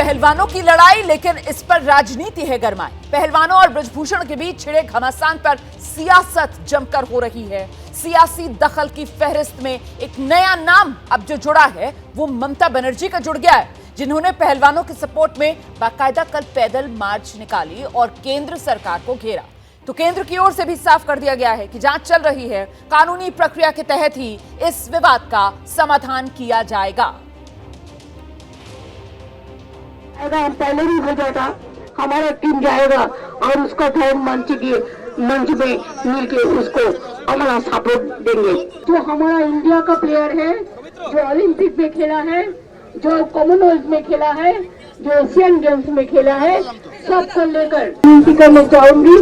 पहलवानों की लड़ाई, लेकिन इस पर राजनीति है गरमाई। पहलवानों और ब्रजभूषण के बीच छिड़े घमासान पर सियासत जमकर हो रही है। सियासी दखल की फहरिस्त में एक नया नाम अब जो जुड़ा है वो ममता बनर्जी का जुड़ गया है, जिन्होंने पहलवानों के सपोर्ट में बाकायदा कल पैदल मार्च निकाली और केंद्र सरकार को घेरा। तो केंद्र की ओर से भी साफ कर दिया गया है कि जांच चल रही है, कानूनी प्रक्रिया के तहत ही इस विवाद का समाधान किया जाएगा। हम पहले भी हो जाता, हमारा टीम जाएगा और उसका मंच में मिलके उसको हमारा सपोर्ट देंगे। जो हमारा इंडिया का प्लेयर है, जो ओलंपिक में खेला है, जो कॉमनवेल्थ में खेला है, जो एशियन गेम्स में खेला है, सबको लेकर विनती करना चाहूंगी।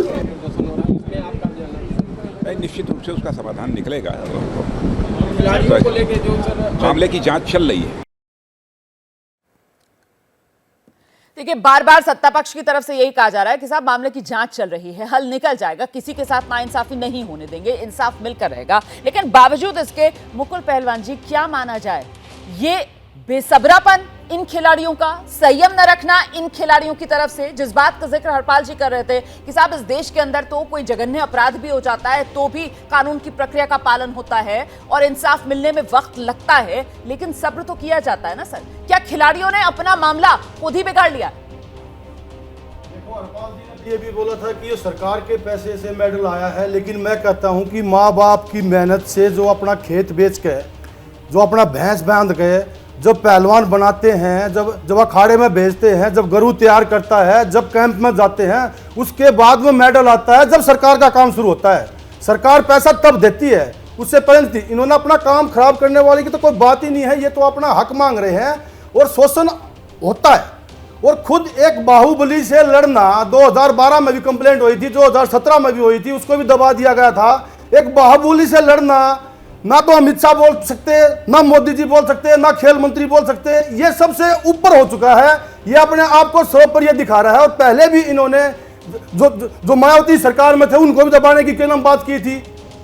निश्चित रूप से उसका समाधान निकलेगा। मामले की जांच चल रही है। देखिए, बार बार सत्ता पक्ष की तरफ से यही कहा जा रहा है कि साहब मामले की जांच चल रही है, हल निकल जाएगा, किसी के साथ नाइंसाफी नहीं होने देंगे, इंसाफ मिलकर रहेगा। लेकिन बावजूद इसके मुकुल पहलवान जी, क्या माना जाए, ये बेसब्रापन इन खिलाड़ियों का, संयम न रखना इन खिलाड़ियों की तरफ से, जिस बात का जिक्र हरपाल जी कर रहे थे कि साहब इस देश के अंदर तो कोई जघन्य अपराध भी हो जाता है तो भी कानून की प्रक्रिया का पालन होता है और इंसाफ मिलने में वक्त लगता है, लेकिन सब्र तो किया जाता है ना सर। क्या खिलाड़ियों ने अपना मामला खुद ही बिगाड़ लिया? देखो, हरपाल जी ने ये भी बोला था कि ये सरकार के पैसे से मेडल आया है, लेकिन मैं कहता हूं कि माँ बाप की मेहनत से जो अपना खेत बेच के, जो अपना भैंस बांध के, जब पहलवान बनाते हैं, जब अखाड़े में भेजते हैं, जब गरु तैयार करता है, जब कैंप में जाते हैं, उसके बाद वो मेडल आता है जब सरकार का काम शुरू होता है। सरकार पैसा तब देती है, उससे पहले थी। इन्होंने अपना काम खराब करने वाले की तो कोई बात ही नहीं है, ये तो अपना हक मांग रहे हैं और शोषण होता है। और खुद एक बाहुबली से लड़ना 2012 में भी कंप्लेंट हुई थी, 2017 में भी हुई थी, उसको भी दबा दिया गया था। एक बाहुबली से लड़ना ना तो अमित शाह बोल सकते, ना मोदी जी बोल सकते, ना खेल मंत्री बोल सकते, ये सबसे ऊपर हो चुका है। ये अपने आप को सर्वोपरि दिखा रहा है। और पहले भी इन्होंने जो मायावती सरकार में थे उनको भी दबाने की क्या बात की थी।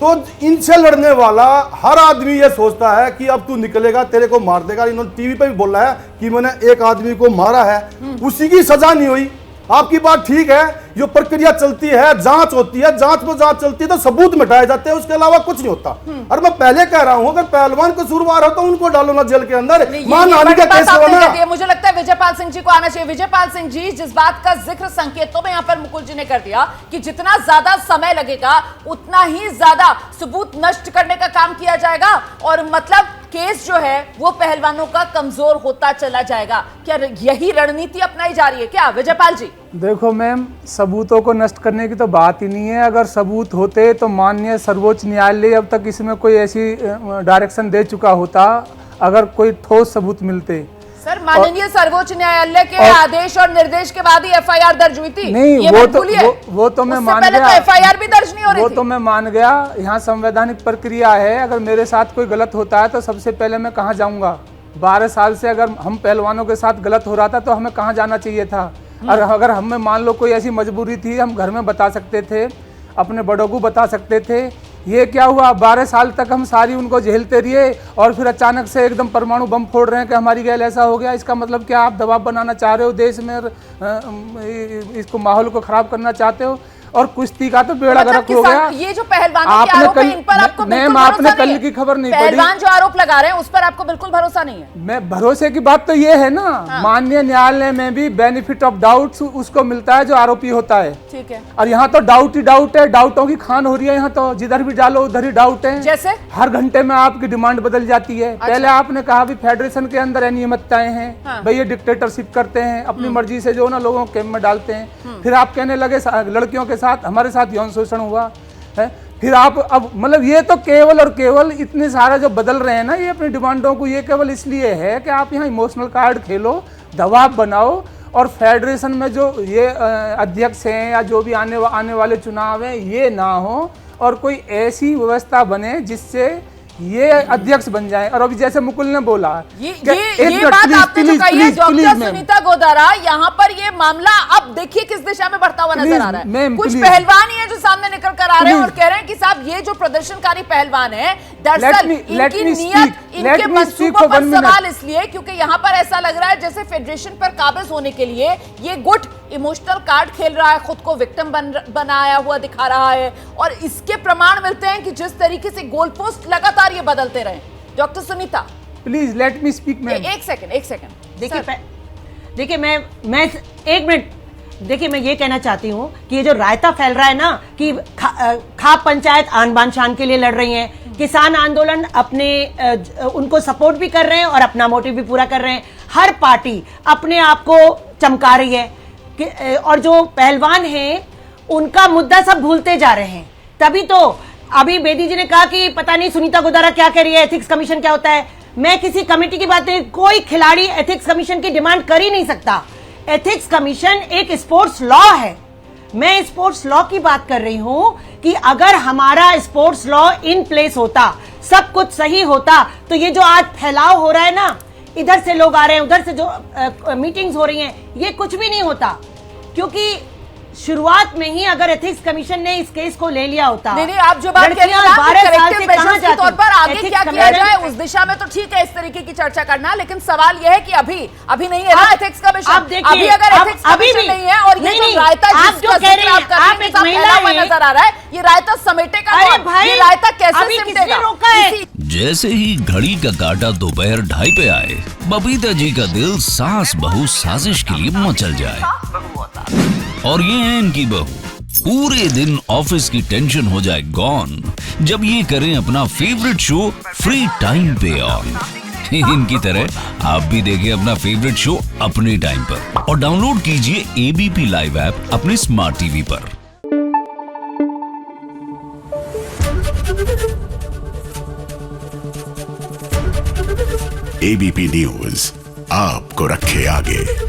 तो इनसे लड़ने वाला हर आदमी ये सोचता है कि अब तू निकलेगा, तेरे को मार देगा। इन्होंने टीवी पे भी बोला है कि मैंने एक आदमी को मारा है, उसी की सजा नहीं हुई। आपकी बात ठीक है, जो प्रक्रिया चलती है, जांच होती है, जांच में जांच चलती है तो सबूत मिटाए जाते हैं, उसके अलावा कुछ नहीं होता। और मैं पहले कह रहा हूं, अगर पहलवान कसूरवार हो तो उनको डालो ना जेल के अंदर। मानहानि का केस होना, मुझे लगता है विजयपाल सिंह जी को आना चाहिए। विजयपाल सिंह जी, जिस बात का जिक्र संकेतों में यहां पर मुकुल जी ने कर दिया कि जितना ज्यादा समय लगेगा उतना ही ज्यादा सबूत नष्ट करने का काम किया जाएगा और मतलब केस जो है वो पहलवानों का कमजोर होता चला जाएगा। क्या यही रणनीति अपनाई जा रही है क्या विजयपाल जी? देखो मैम, सबूतों को नष्ट करने की तो बात ही नहीं है। अगर सबूत होते तो माननीय सर्वोच्च न्यायालय अब तक इसमें कोई ऐसी डायरेक्शन दे चुका होता, अगर कोई ठोस सबूत मिलते। सर, माननीय सर्वोच्च न्यायालय के आदेश और निर्देश के बाद ही एफआईआर दर्ज हुई थी। नहीं, वो तो मैं मान गया, एफआईआर भी दर्ज नहीं हो रही वो तो मैं मान गया। यहाँ संवैधानिक प्रक्रिया है, अगर मेरे साथ कोई गलत होता है तो सबसे पहले मैं कहाँ जाऊंगा? 12 साल से अगर हम पहलवानों के साथ गलत हो रहा था तो हमें कहाँ जाना चाहिए था? और अगर हमें मान लो कोई ऐसी मजबूरी थी, हम घर में बता सकते थे, अपने बड़ों को बता सकते थे। ये क्या हुआ, 12 साल तक हम सारी उनको झेलते रहे और फिर अचानक से एकदम परमाणु बम फोड़ रहे हैं कि हमारी गैल ऐसा हो गया। इसका मतलब क्या, आप दबाव बनाना चाह रहे हो देश में, इसको माहौल को खराब करना चाहते हो और कुश्ती का तो बेड़ा गर्क हो गया। ये जो पहलवानों के आरोप है, इन पर आपको बिल्कुल भरोसा नहीं है? कल की खबर नहीं पड़ी, पहलवान जो आरोप लगा रहे हैं उस पर आपको बिल्कुल भरोसा नहीं है? मैं भरोसे की बात तो ये है ना, माननीय न्यायालय में भी बेनिफिट ऑफ डाउट उसको मिलता है जो आरोपी होता है। ठीक है। और यहाँ तो डाउट ही डाउट है, डाउटों की खान हो रही है। यहाँ तो जिधर भी डालो उधर ही डाउट है। जैसे हर घंटे में आपकी डिमांड बदल जाती है। पहले आपने कहा भी फेडरेशन के अंदर अनियमितताएं हैं, भाई ये डिक्टेटरशिप करते हैं, अपनी मर्जी से जो ना लोगों को कैंप में डालते हैं। फिर आप कहने लगे लड़कियों के साथ, हमारे साथ यौन शोषण हुआ है। फिर आप अब मतलब ये तो केवल और केवल इतने सारे जो बदल रहे हैं ना ये अपनी डिमांडों को, ये केवल इसलिए है कि आप यहाँ इमोशनल कार्ड खेलो, दबाव बनाओ और फेडरेशन में जो ये अध्यक्ष हैं या जो भी आने वाले चुनाव हैं ये ना हो और कोई ऐसी व्यवस्था बने जिससे ये अध्यक्ष बन जाए। और अभी जैसे मुकुल ने बोला ये कि एक ये मिनट, बात प्लीज, आपने जो प्लीज, कही है please, please, doctor ma'am. Sunita Godara, यहाँ पर ये मामला अब देखिए किस दिशा में बढ़ता हुआ नजर प्लीज, आ रहा है। मैम, कुछ प्लीज। पहलवान ही है जो सामने निकल कर आ रहे हैं प्लीज। और कह रहे हैं कि साहब ये जो प्रदर्शनकारी पहलवान है Let दरअसल me- let इनकी me नियत, speak. इनके Let me speak मंसूबों for पर 1 minute. सवाल इसलिए क्योंकि यहाँ पर ऐसा लग रहा है जैसे फेडरेशन पर काबिज होने के लिए ये गुट इमोशनल कार्ड खेल रहा है, खुद को विक्टिम बनाया हुआ दिखा रहा है और इसके प्रमाण मिलते हैं कि जिस तरीके से गोल पोस्ट लगातार ये बदलते रहे। Doctor Sunita please let me speak ma'am. एक सेकंड देखिए मैं 1 मिनट, देखिए मैं ये कहना चाहती हूँ कि ये जो रायता फैल रहा है ना कि खाप पंचायत आन बान शान के लिए लड़ रही हैं, किसान आंदोलन अपने उनको सपोर्ट भी कर रहे हैं और अपना मोटिव भी पूरा कर रहे हैं, हर पार्टी अपने आप को चमका रही है और जो पहलवान हैं उनका मुद्दा सब भूलते जा रहे हैं। तभी तो अभी बेदी जी ने कहा कि पता नहीं सुनीता गोदारा क्या कह रही है, एथिक्स कमीशन क्या होता है। मैं किसी कमेटी की बात नहीं, कोई खिलाड़ी एथिक्स कमीशन की डिमांड कर ही नहीं सकता। एथिक्स कमीशन एक स्पोर्ट्स लॉ है। मैं स्पोर्ट्स लॉ की बात कर रही हूं कि अगर हमारा स्पोर्ट्स लॉ इन प्लेस होता, सब कुछ सही होता, तो ये जो आज फैलाव हो रहा है ना, इधर से लोग आ रहे हैं, उधर से जो मीटिंग्स हो रही हैं, ये कुछ भी नहीं होता। क्योंकि शुरुआत में ही अगर एथिक्स कमीशन ने इस केस को ले लिया होता, नहीं आप जो बात कह रहे हैं 12 साल करेक्टिव से कहां मेजर्स के जाती? तौर पर आगे Ethics क्या किया Commission- जाए उस दिशा में तो ठीक है इस तरीके की चर्चा करना, लेकिन सवाल यह है कि अभी नहीं है ना एथिक्स कमीशन। आप देखिए, अभी अगर आप एथिक्स अभी कमीशन भी नहीं है और ये नहीं, जो नहीं, रायता आप जिसका जो कह रही जिक्र हैं, आप कर रही आप हैं, एक साहब महिला फैला हुआ हैं। नजर आ रहा है, ये रायता समेटेगा अरे कौन? भाई, ये रायता कैसे अभी किसने सिमटेगा? रोका है? जैसे ही घड़ी का काटा दोपहर 2:30 पे आए, बबीता जी का दिल सास बहू साजिश के लिए मचल जाए। और ये है इनकी बहू, पूरे दिन ऑफिस की टेंशन हो जाए गॉन जब ये करें अपना फेवरेट शो फ्री टाइम पे ऑन। इनकी तरह आप भी देखें अपना फेवरेट शो अपने टाइम पर और डाउनलोड कीजिए एबीपी लाइव ऐप अपने स्मार्ट टीवी पर। एबीपी न्यूज आपको रखे आगे।